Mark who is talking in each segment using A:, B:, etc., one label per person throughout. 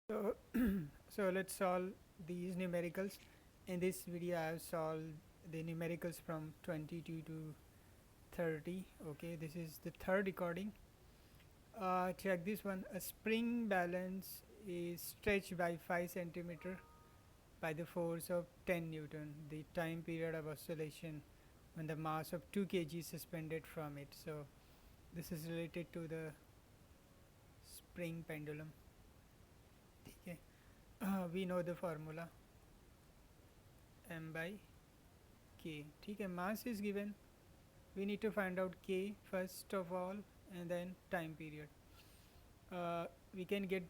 A: So, so let's solve these numericals. In this video, I have solved the numericals from 22 to 30. Okay, this is the third recording. Check this one. A spring balance is stretched by 5 centimeter by the force of 10 Newton. The time period of oscillation when the mass of 2 kg is suspended from it. So, this is related to the spring pendulum. Okay. We know the formula m by k. ठीक है, mass is given. We need to find out k first of all and then time period. We can get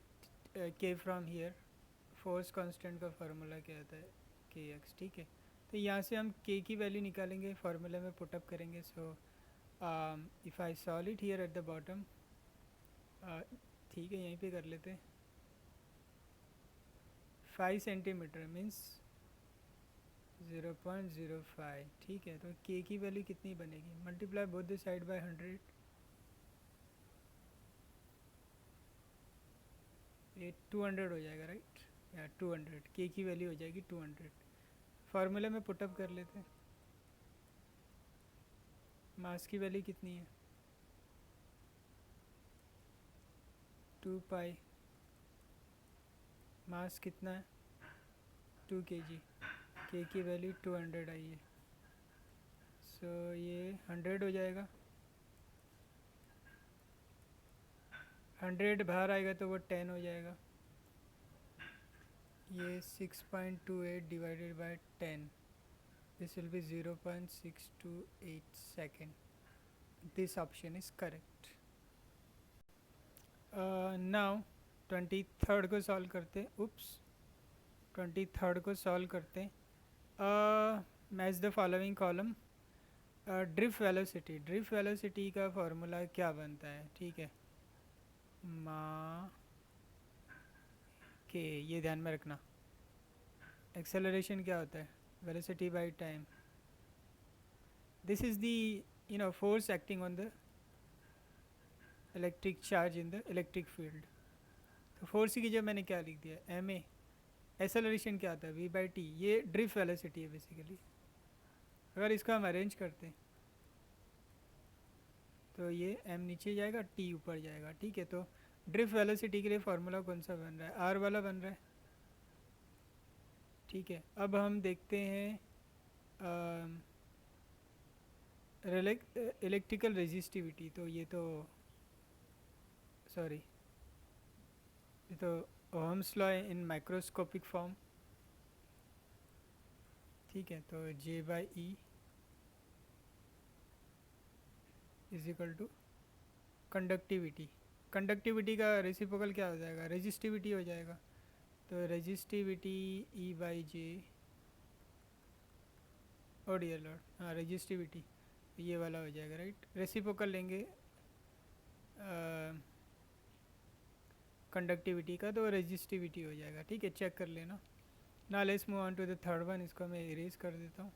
A: k from here. Force constant का formula क्या आता है के x. ठीक है, तो यहाँ से हम k की वैल्यू निकालेंगे, फार्मूले में पुटअप करेंगे. So if I solve it here at the bottom, ठीक है यहीं पे कर लेते हैं. 5 सेंटीमीटर मीन्स 0.05. ठीक है, तो k की वैल्यू कितनी बनेगी? Multiply both the side by 100. ये 200 हो जाएगा, राइट? या 200 k की वैल्यू हो जाएगी 200. फार्मूले में पुटअप कर लेते हैं. मास की वैल्यू कितनी है? 2 पाई. मास कितना है? 2 kg. k की वैल्यू 200 आई है. सो ये 100 हो जाएगा. 100 बाहर आएगा तो वो 10 हो जाएगा. ये 6.28 divided by 10. This will be 0.628 second. This option is correct. Now 23rd को सॉल्व करते. उप्स, 23rd को सॉल्व करते. Match the following column. Drift velocity. Drift velocity का फार्मूला क्या बनता है? ठीक है, मा के, ये ध्यान में रखना. एक्सेलरेशन क्या होता है? Velocity by time. This is the force acting on the electric charge in the electric field. तो फोर्स की जगह मैंने क्या लिख दिया? M A. एक्सेलरेशन क्या होता है? V by t. ये ड्रिफ्ट वेलोसिटी है बेसिकली. अगर इसको हम अरेंज करते हैं तो ये एम नीचे जाएगा, टी ऊपर जाएगा. ठीक है, तो ड्रिफ्ट वेलोसिटी के लिए फार्मूला कौन सा बन रहा है? आर वाला बन रहा है. ठीक है, अब हम देखते हैं इलेक्ट्रिकल रेजिस्टिविटी. तो ये तो सॉरी, ये तो Ohm's law in microscopic form. ठीक है, तो J by E is equal to conductivity. Conductivity का रेसिप्रोकल क्या हो जाएगा? रेजिस्टिविटी हो जाएगा. तो resistivity E by J. Oh dear lord, हाँ रेजिस्टिविटी ये वाला हो जाएगा, राइट? रेसिप्रोकल लेंगे कंडक्टिविटी का तो रेजिस्टिविटी हो जाएगा. ठीक है, चेक कर लेना. ना let's move on to the third one. इसको मैं इरेज कर देता हूँ.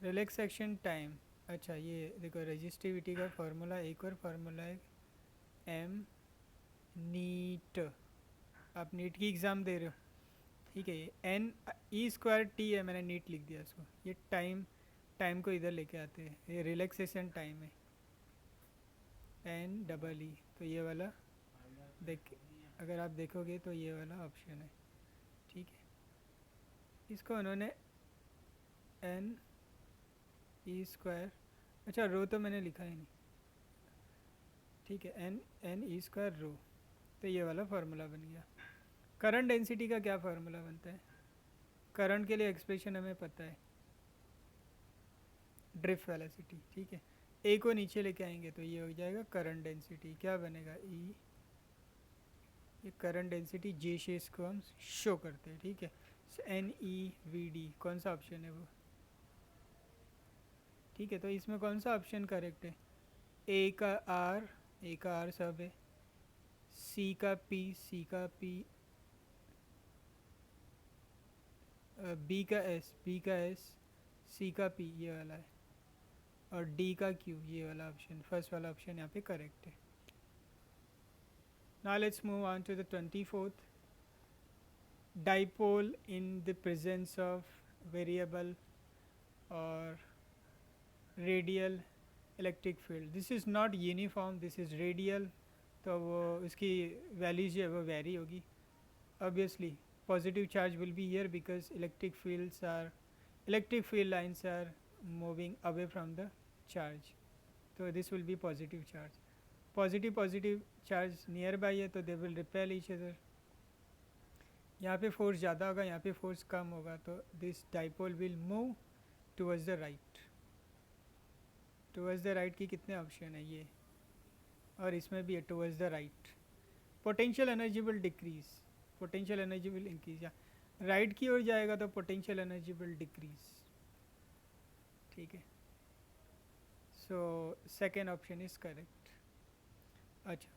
A: Relaxation time. अच्छा, ये देखो रेजिस्टिविटी का फार्मूला, एक और फार्मूला है एम नीट. आप नीट की एग्ज़ाम दे रहे हो, ठीक है? ये एन ई स्क्वायर टी है, मैंने नीट लिख दिया इसको. ये टाइम को इधर लेके आते हैं. ये रिलैक्सेशन टाइम है, एन डबल ई. तो ये वाला देख, अगर आप देखोगे तो ये वाला ऑप्शन है. ठीक है, इसको उन्होंने एन ई स्क्वायर, अच्छा रो तो मैंने लिखा ही नहीं. ठीक है, एन ई स्क्वायर रो. तो ये वाला फार्मूला बन गया. करंट डेंसिटी का क्या फार्मूला बनता है? करंट के लिए एक्सप्रेशन हमें पता है, ड्रिफ्ट वेलोसिटी. ठीक है, ए को नीचे लेके आएंगे तो ये हो जाएगा करंट डेंसिटी. क्या बनेगा? ई. ये करंट डेंसिटी जे से इसको हम शो करते हैं. ठीक है, एन ई वी डी. कौन सा ऑप्शन है वो? ठीक है, तो इसमें कौन सा ऑप्शन करेक्ट है? ए का आर, ए का आर सब है. सी का पी, सी का पी. बी का एस, बी का एस. सी का पी, ये वाला है. और डी का क्यू, ये वाला ऑप्शन, फर्स्ट वाला ऑप्शन यहाँ पे करेक्ट है. Now let's move on to the 24th. Dipole in the presence of variable or radial electric field. This is not uniform, this is radial, तो वो उसकी वैल्यूज जो है वो वेरी होगी. Obviously positive charge will be here because electric field lines are moving away from the charge, so this will be positive charge. Positive charge nearby है तो they will repel each other. यहाँ पे force ज़्यादा होगा, यहाँ पे force कम होगा, तो this dipole will move towards the right. Towards the right की कितने ऑप्शन है ये, और इसमें भी है towards the right. Potential energy will decrease, potential energy will increase. या राइट की ओर जाएगा तो पोटेंशियल एनर्जी विल डिक्रीज. ठीक है, so second option is correct. अच्छा,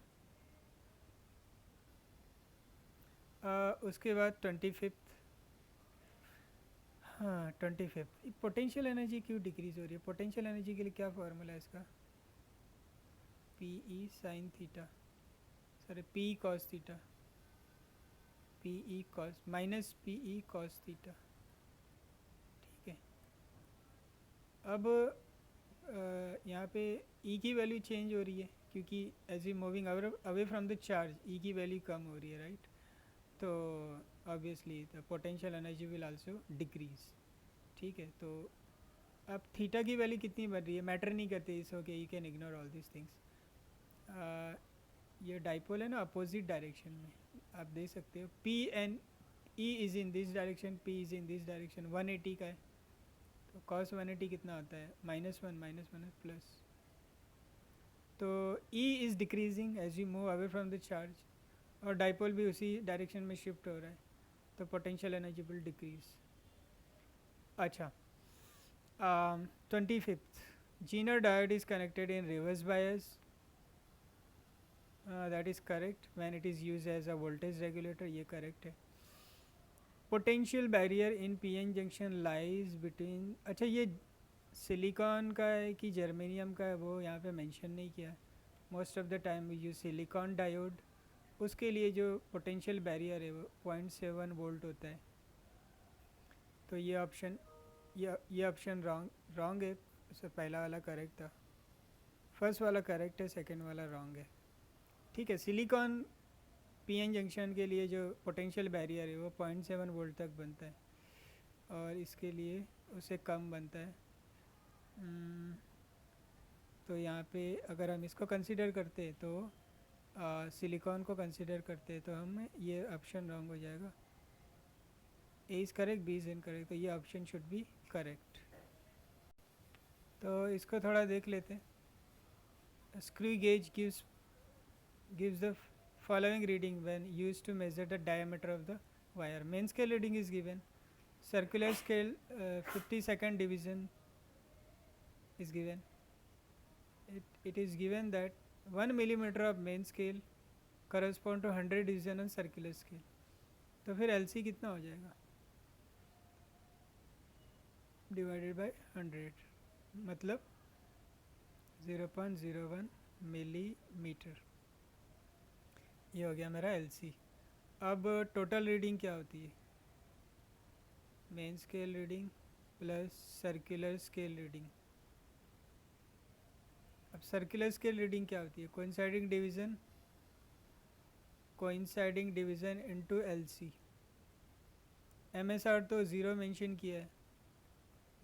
A: उसके बाद 25th. हाँ 25th, पोटेंशियल एनर्जी क्यों डिक्रीज हो रही है? पोटेंशियल एनर्जी के लिए क्या फार्मूला है इसका? P E sine theta, sorry P cos theta, P E cos minus P E cos theta. ठीक है, अब यहाँ पे ई की वैल्यू चेंज हो रही है क्योंकि as E moving away from the charge E की वैल्यू कम हो रही है, राइट? तो obviously the potential energy will also decrease. ठीक है, तो अब थीटा की वैल्यू कितनी बढ़ रही है मैटर नहीं करती, इस okay, you can ignore all this things. ये डाइपोल है ना अपोजिट डायरेक्शन में, आप देख सकते हो P N E is in this direction, P is in this direction. 180 का है तो कॉस 180 कितना होता है? -1 प्लस. तो E is decreasing as you move away from the charge, और डाइपोल भी उसी डायरेक्शन में शिफ्ट हो रहा है, तो पोटेंशियल एनर्जी विल डिक्रीज. अच्छा, 25th, Zener diode is connected in reverse bias. That is correct when it is used as a voltage regulator, ये correct है. Potential barrier in PN junction lies between, अच्छा ये silicon का है कि germanium का है वो यहाँ पे मेंशन नहीं किया. Most of the time we use silicon diode, उसके लिए जो पोटेंशियल बैरियर है वो 0.7 वोल्ट होता है. तो ये ऑप्शन रॉन्ग है. उससे पहला वाला करेक्ट था, फर्स्ट वाला करेक्ट है, सेकंड वाला रॉन्ग है. ठीक है, सिलिकॉन पीएन जंक्शन के लिए जो पोटेंशियल बैरियर है वो 0.7 वोल्ट तक बनता है, और इसके लिए उससे कम बनता है. तो यहाँ पे अगर हम इसको कंसिडर करते तो सिलिकॉन को कंसिडर करते तो हम ये ऑप्शन रॉन्ग हो जाएगा. A is correct, B is incorrect, तो ये ऑप्शन शुड बी करेक्ट. तो इसको थोड़ा देख लेते हैं. Screw gauge gives the following reading when used to measure the diameter of the wire. Main scale reading is given. Circular scale 52nd division is given. It is given that 1 millimeter of main scale correspond to 100 division on circular scale. तो फिर LC कितना हो जाएगा? Divided by 100, मतलब 0.01 millimetre. ये हो गया मेरा LC. अब टोटल रीडिंग क्या होती है? Main scale reading plus circular scale reading. अब सर्कुलर स्केल रीडिंग क्या होती है? Coinciding division into LC. MSR तो 0 मेंशन किया है,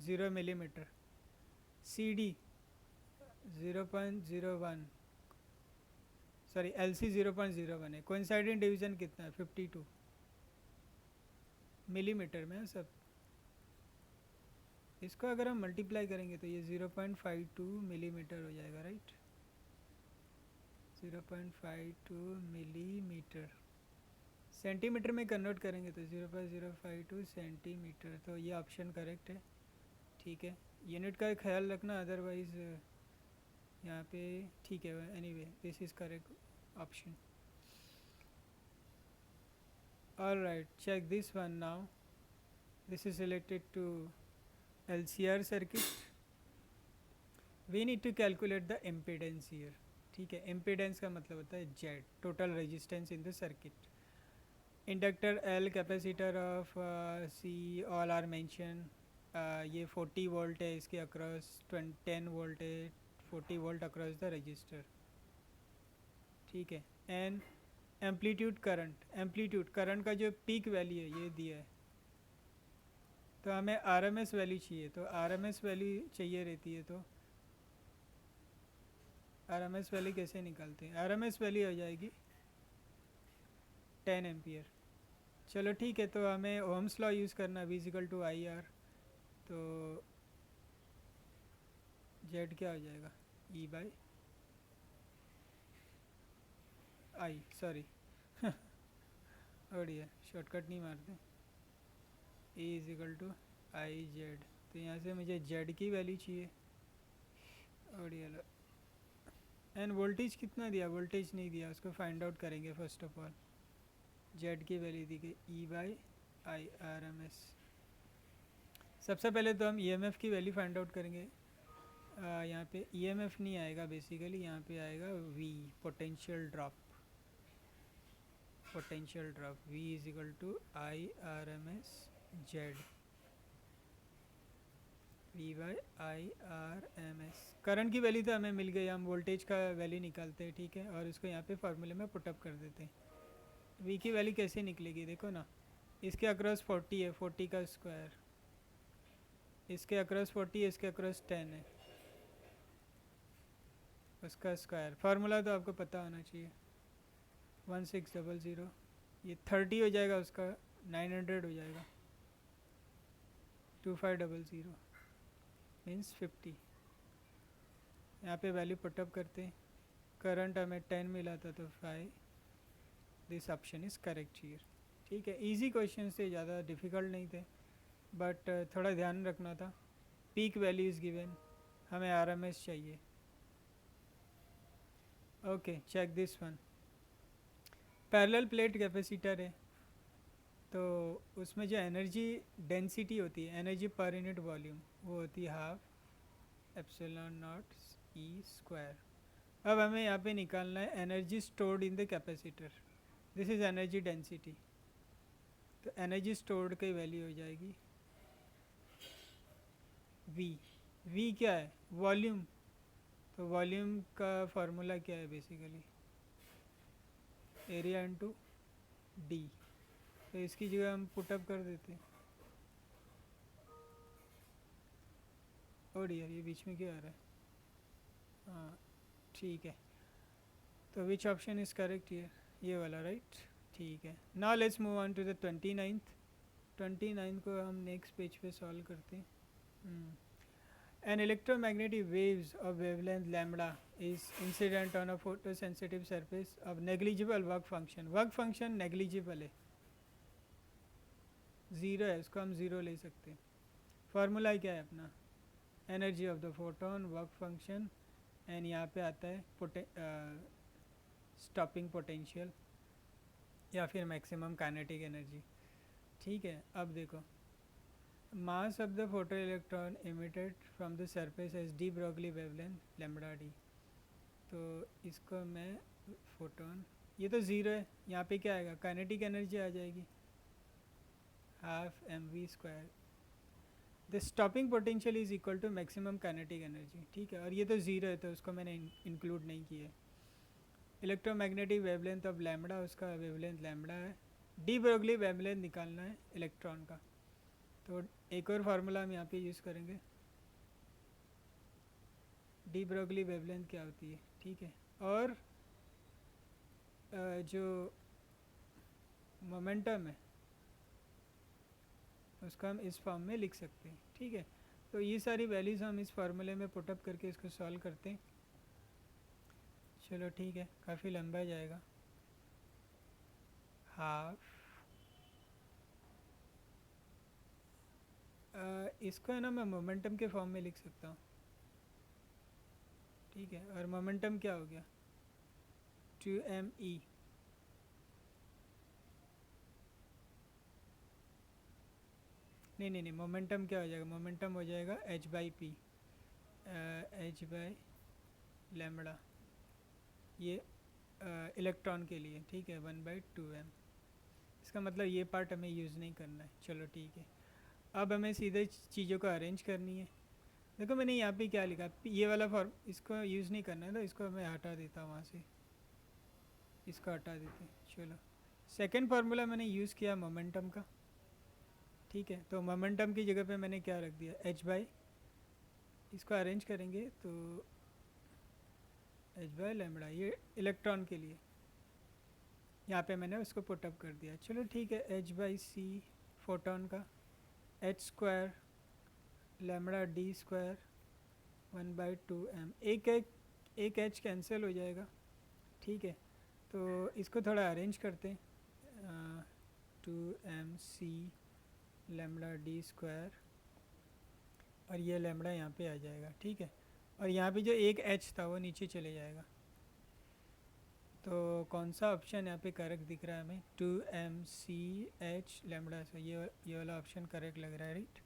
A: 0 मिलीमीटर. CD 0.01, सॉरी LC 0.01 है. कोइंसाइडिंग डिवीज़न कितना है? 52 मिलीमीटर में है सब. इसको अगर हम मल्टीप्लाई करेंगे तो ये 0.52 मिलीमीटर हो जाएगा, राइट? 0.52 मिलीमीटर. सेंटीमीटर में कन्वर्ट करेंगे तो 0.052 सेंटीमीटर. तो ये ऑप्शन करेक्ट है. ठीक है, यूनिट का ख्याल रखना, अदरवाइज़ यहाँ पे ठीक है. Anyway this is correct option. Alright, check this one now. This is related to LCR circuit we need to calculate the impedance here. ठीक है, इम्पीडेंस का मतलब होता है Z, total resistance in the circuit. Inductor L, capacitor of C, all are mention. ये 40 volt है, इसके across 10 volt है, 40 वोल्ट अक्रॉस द रजिस्टर. ठीक है. An amplitude current, amplitude current का जो पीक वैल्यू है ये दिया है, तो हमें आरएमएस वैल्यू चाहिए. तो आरएमएस वैल्यू चाहिए रहती है, तो आरएमएस वैल्यू कैसे निकालते हैं? आरएमएस वैल्यू हो जाएगी 10 एम्पियर. चलो ठीक है, तो हमें ओम्स लॉ यूज़ करना, V equal to I R. तो जेड क्या हो जाएगा? ई बाई आई, सॉरी बढ़िया, शॉर्टकट नहीं मारते. E is equal to I Z. तो यहाँ से मुझे जेड की वैल्यू चाहिए. बढ़िया. एंड वोल्टेज कितना दिया? वोल्टेज नहीं दिया, उसको फाइंड आउट करेंगे. फर्स्ट ऑफ ऑल जेड की वैल्यू दी गई E by I R M S. सबसे पहले तो हम ईएमएफ की वैल्यू फाइंड आउट करेंगे. यहाँ पे ईएमएफ नहीं आएगा बेसिकली, यहाँ पे आएगा V, potential drop. Potential drop V is equal to I R M S Z, V by I R M S. Current की वैल्यू तो हमें मिल गई, हम वोल्टेज का वैल्यू निकालते हैं. ठीक है, और इसको यहाँ पे फार्मूले में पुटअप कर देते हैं. V की वैल्यू कैसे निकलेगी? देखो ना, इसके अक्रॉस 40 है, 40 का स्क्वायर, इसके अक्रॉस 40 है, इसके अक्रॉस 10 है, उसका स्क्वायर. फार्मूला तो आपको पता होना चाहिए. 1600, ये 30 हो जाएगा, उसका 900 हो जाएगा. 2500 मीन्स 50. यहाँ पे वैल्यू पुटअप करते हैं. करंट हमें 10 मिला था, तो 5. This option is correct here. ठीक है, इजी क्वेश्चन थे, ज़्यादा डिफ़िकल्ट नहीं थे, बट थोड़ा ध्यान रखना था. पीक वैल्यू इज़ गिवन, हमें आरएमएस चाहिए. Okay, check this one. Parallel plate capacitor है, तो उसमें जो एनर्जी डेंसिटी होती है, एनर्जी पर यूनिट वॉल्यूम, वो होती है half epsilon not E square. अब हमें यहाँ पे निकालना है energy stored in the capacitor. This is energy density. तो एनर्जी स्टोर्ड की वैल्यू हो जाएगी V. V क्या है? वॉल्यूम. तो वॉल्यूम का फार्मूला क्या है? Basically area into D. तो इसकी जगह हम पुटअप कर देते हैं. और यार ये बीच में क्या आ रहा है? हाँ ठीक है. तो which option is correct here? ये वाला, राइट? ठीक है. Now let's move on to the 29th को हम नेक्स्ट पेज पे सॉल्व करते हैं. An electromagnetic waves of wavelength lambda is incident on a photosensitive surface of negligible work function. Work function negligible है, ज़ीरो है, उसको हम ज़ीरो ले सकते हैं. फार्मूला क्या है अपना? Energy of the photon, work function, and यहाँ पे आता है स्टॉपिंग पोटेंशियल या फिर मैक्सिमम काइनेटिक एनर्जी. ठीक है, अब देखो, mass of the photoelectron emitted from the surface as de Broglie wavelength lambda d. तो इसको मैं फोटोन, ये तो ज़ीरो है, यहाँ पे क्या आएगा? काइनेटिक एनर्जी आ जाएगी half M V square. The stopping potential is equal to maximum kinetic energy. ठीक है, और ये तो ज़ीरो है, तो उसको मैंने इंक्लूड नहीं किया है. इलेक्ट्रोमैग्नेटिक वेवलेंथ ऑफ लैम्बडा, उसका वेवलेंथ लैम्बडा है. डी ब्रोगली वेवलेंथ निकालना है इलेक्ट्रॉन का. तो एक और फार्मूला हम यहाँ पे यूज़ करेंगे. डी ब्रोगली वेवलेंथ क्या होती है? ठीक है, और जो मोमेंटम है उसका हम इस फॉर्म में लिख सकते हैं. ठीक है, तो ये सारी वैल्यूज़ हम इस फार्मूले में पुटअप करके इसको सॉल्व करते हैं. चलो ठीक है, काफ़ी लंबा जाएगा. हाफ इसको है ना, मैं मोमेंटम के फॉर्म में लिख सकता हूँ. ठीक है, और मोमेंटम क्या हो गया? 2me. नहीं, मोमेंटम क्या हो जाएगा? मोमेंटम हो जाएगा h/p. एच बाई लैम्बडा, ये इलेक्ट्रॉन के लिए, ठीक है, 1/2m। इसका मतलब ये पार्ट हमें यूज़ नहीं करना है। चलो ठीक है, अब हमें सीधे चीज़ों को अरेंज करनी है। देखो मैंने यहाँ पे क्या लिखा, ये वाला फॉर्म इसको यूज़ नहीं करना है, तो इसको मैं हटा देता हूँ वहाँ से, इसको हटा देते हैं। चलो, सेकेंड फार्मूला मैंने यूज़ किया मोमेंटम का, ठीक है। तो मोमेंटम की जगह पे मैंने क्या रख दिया, एच बाई, इसको अरेंज करेंगे तो एच बाई लैम्बडा, ये इलेक्ट्रॉन के लिए, यहाँ पे मैंने उसको पुटअप कर दिया। चलो ठीक है, एच बाई सी फोटोन का, H square lambda D square 1/2m, एक एच कैंसिल हो जाएगा, ठीक है। तो इसको थोड़ा अरेंज करते हैं, 2mc लैम्बडा डी स्क्वायर, और ये लैम्बडा यहाँ पे आ जाएगा, ठीक है। और यहाँ पे जो एक एच था वो नीचे चले जाएगा। तो कौन सा ऑप्शन यहाँ पे करेक्ट दिख रहा है हमें, 2mch लैम्बडा, सो ये वाला ऑप्शन करेक्ट लग रहा है, राइट?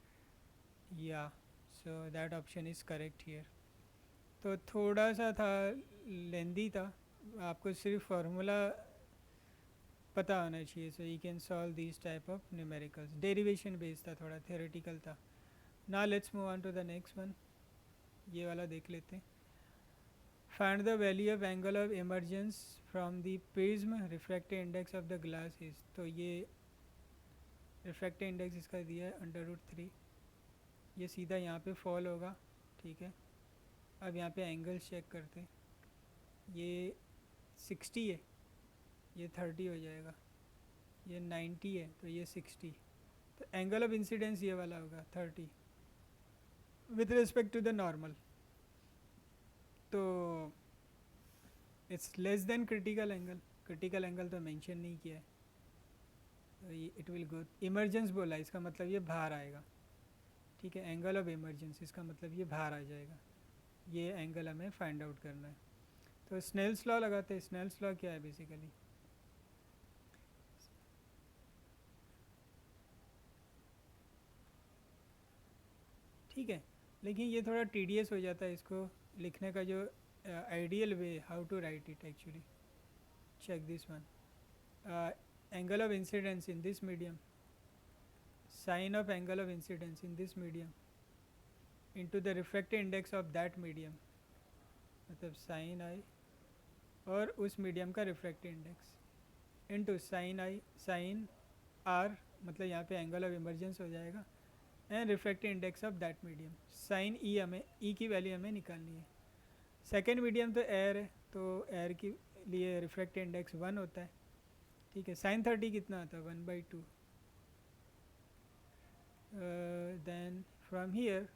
A: या, so that option is correct here. तो थोड़ा सा था, लेंदी था, आपको सिर्फ फार्मूला पता होना चाहिए, so you can solve this type of numericals. Derivation based था, थोड़ा थियोरेटिकल था। Now let's move on to the next one, ये वाला देख लेते हैं। Find the value of angle of emergence from the prism, refractive index of the glass is, तो ये रिफ्रैक्टिव इंडेक्स इसका दिया है √3, ये सीधा यहाँ पे फॉल होगा, ठीक है। अब यहाँ पे एंगल्स चेक करते हैं, ये 60 है, ये 30 हो जाएगा, ये 90 है तो ये 60, तो एंगल ऑफ इंसिडेंस ये वाला होगा 30 with respect to the normal. तो it's less than critical angle, critical angle तो मेंशन नहीं किया है, तो ये इट विल गो, इमरजेंस बोला, इसका मतलब ये बाहर आएगा, ठीक है। एंगल ऑफ इमरजेंस, इसका मतलब ये बाहर आ जाएगा, ये एंगल हमें फाइंड आउट करना है। तो स्नेल्स लॉ लगाते हैं। स्नेल्स लॉ क्या है बेसिकली, ठीक है, लेकिन ये थोड़ा टीडियस हो जाता है इसको लिखने का, जो ideal way how to write it actually. Check this one, angle of incidence in this medium, sine of angle of incidence in this medium into the refractive index of that medium, मतलब sine I और उस medium का refractive index, into sine I sine R, मतलब यहाँ पे angle of emergence हो जाएगा, and refractive index of that medium, sine E, हमें ई की वैल्यू हमें निकालनी है। सेकेंड मीडियम तो एयर है, तो एयर के लिए रिफ्रैक्टिव इंडेक्स 1 होता है, ठीक है। साइन 30 कितना आता है, 1/2। Then from here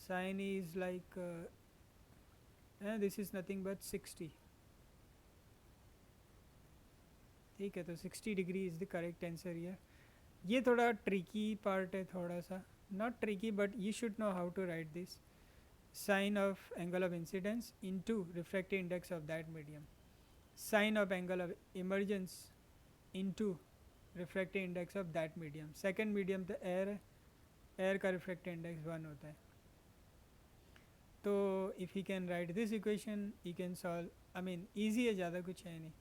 A: sine is like, this is nothing but 60, ठीक है। तो 60 degree is the correct answer here. ये थोड़ा ट्रिकी पार्ट है, थोड़ा सा, not tricky but you should know how to write this, sine of angle of incidence into refractive index of that medium, sine of angle of emergence into refractive index of that medium. Second medium तो air है, air का refractive index 1 होता है। तो if you can write this equation you can solve, I mean easy है, ज़्यादा कुछ है नहीं,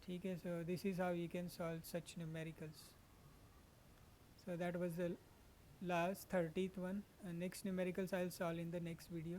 A: ठीक है। So this is how you can solve such numericals. So that was the last 30th one, and next numericals I'll solve in the next video.